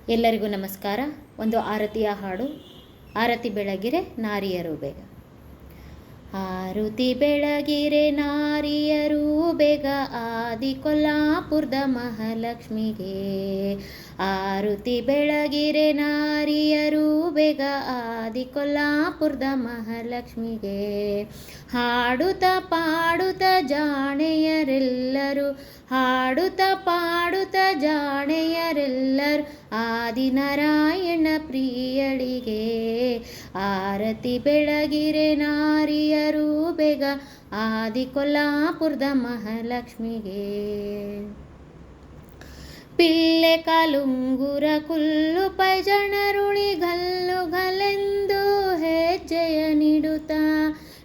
ಎಲ್ಲರಿಗೂ ನಮಸ್ಕಾರ. ಒಂದು ಆರತಿಯ ಹಾಡು. ಆರತಿ ಬೆಳಗಿರೆ ನಾರಿಯರು ಬೇಗ. ಆರುತಿ ಬೆಳಗಿರೆ ನಾರಿಯರು ಬೇಗ, ಆದಿ ಕೊಲ್ಲಾಪುರದ ಮಹಾಲಕ್ಷ್ಮಿಗೆ. ಆರುತಿ ಬೆಳಗಿರೆ ನಾರಿಯರು ಬೇಗ, ಆದಿ ಕೊಲ್ಲಾಪುರದ ಮಹಾಲಕ್ಷ್ಮಿಗೆ. ಹಾಡುತ್ತ ಪಾಡುತ್ತ ಜಾಣೆಯರೆಲ್ಲರೂ, ಹಾಡುತ್ತ ಪಾಡುತ್ತ ಜಾಣೆಯರೆಲ್ಲರೂ, ಆದಿನಾರಾಯಣ ಪ್ರಿಯಳಿಗೆ. ಆರತಿ ಬೆಳಗಿರೆ ನಾರಿಯರು ಬೇಗ, ಆದಿ ಕೊಲ್ಲಾಪುರದ ಮಹಾಲಕ್ಷ್ಮಿಗೆ. ಪಿಲ್ಲೆ ಕಾಲುಂಗುರ ಕುಲ್ಲು ಪೈಜಣರುಳಿ ಗಲ್ಲು ಗಲೆಂದು ಹೆಜ್ಜೆಯ ನೀಡುತ್ತ.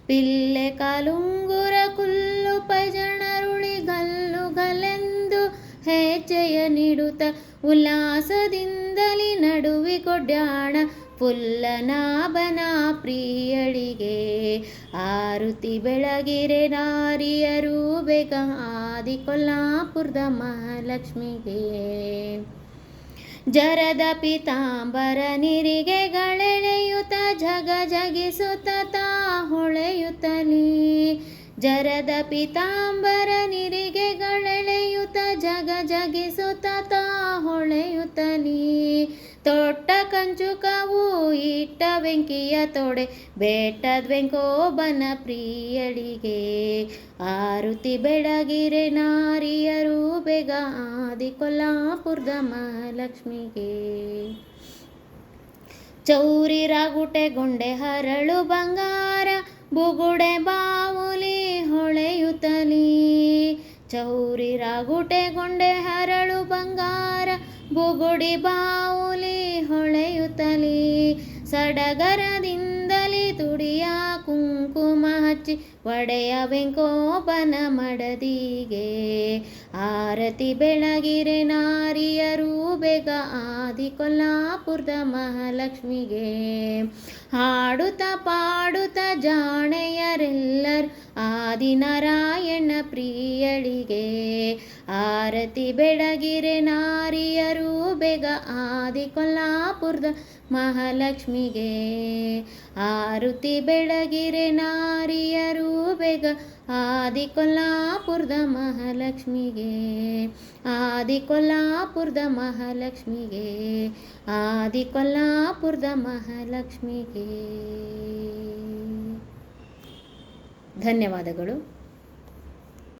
ಪಿಲ್ಲೆ ಕಾಲುಂಗುರ ಕುಲ್ಲು ಪೈಜಣರುಳಿ ಗಲ್ಲು ಗಲೆಂದು ಹೆಜ್ಜೆಯ ನೀಡುತ್ತ. ಉಲ್ಲಾಸದಿಂದಲಿ ನಡುವಿಗೊಡ್ಯಾಣ ಪುಲ್ಲನಾಭನ ಪ್ರಿಯಳಿಗೆ. ಆರುತಿ ಬೆಳಗಿರೆ ನಾರಿಯರು ಬೇಗ, ಆದಿ ಕೊಲ್ಲಾಪುರದ ಮಹಾಲಕ್ಷ್ಮಿಗೆ. ಜರದ ಪೀತಾಂಬರ ನಿರಿಗೆಗಳೆಳೆಯುತ್ತ ಜಗ ಜಗಿಸುತ್ತ ತಾ ಹೊಳೆಯುತ್ತಲೀ. ಜರದ ಪೀತಾಂಬರ ನಿರಿಗೆಗಳೆಳೆಯುತ್ತ ಜಗ ಜಗಿಸುತ್ತ ತಾ ಹೊಳೆಯುತ್ತಲೀ. ತೊಟ್ಟ ಕಂಚುಕವು ಇಟ್ಟ ಬೆಂಕಿಯ ತೊಡೆ ಬೆಟ್ಟದ ವೆಂಕೋಬನ ಪ್ರಿಯಳಿಗೆ. ಆರುತಿ ಬೆಳಗಿರೆ ನಾರಿಯರು ಬೇಗ, ಆದಿ ಕೊಲ್ಲಾಪುರದ ಮಹಾಲಕ್ಷ್ಮಿಗೆ. ಚೌರಿ ರಾಗುಟೆ ಗೊಂಡೆ ಹರಳು ಬಂಗಾರ, ಬುಗುಡೆ ಬಾವುಲಿ ಹೊಳೆಯುತ್ತಲೀ. ಚೌರಿ ರಾಗುಟೆ ಗೊಂಡೆ ಹರಳು ಬಂಗಾರ, ಬುಗುಡಿ ಬಾವುಲಿ ಹೊಳೆಯುತ್ತಲೀ. ಸಡಗರದಿಂದಲೇ ತುಡಿಯ ಕುಂಕುಮ ಹಚ್ಚಿ ಒಡೆಯ ವೆಂಕೋಬನ ಮಡದಿಗೆ. ಆರತಿ ಬೆಳಗಿರೆ ನಾರಿಯರು ಬೇಗ, ಆದಿ ಕೊಲ್ಲಾಪುರದ ಮಹಾಲಕ್ಷ್ಮಿಗೆ. ಹಾಡುತ್ತ ಪಾಡುತ್ತ ಜಾಣೆಯರೆಲ್ಲರೂ, ಆದಿನಾರಾಯಣ ಪ್ರಿಯಳಿಗೆ. ಆರತಿ ಬೆಳಗಿರೆ ನಾರಿಯರು ಬೇಗ, ಆದಿ ಕೊಲ್ಲಾಪುರದ ಮಹಾಲಕ್ಷ್ಮಿಗೆ. ಆರುತಿ ಬೆಳಗಿರೆ ನಾರಿಯರು ಬೇಗ, ಆದಿ ಕೊಲ್ಲಾಪುರದ ಮಹಾಲಕ್ಷ್ಮಿಗೆ. ಆದಿ ಕೊಲ್ಲಾಪುರದ ಮಹಾಲಕ್ಷ್ಮಿಗೆ. ಆದಿ ಕೊಲ್ಲಾಪುರದ ಮಹಾಲಕ್ಷ್ಮಿಗೆ. ಧನ್ಯವಾದಗಳು.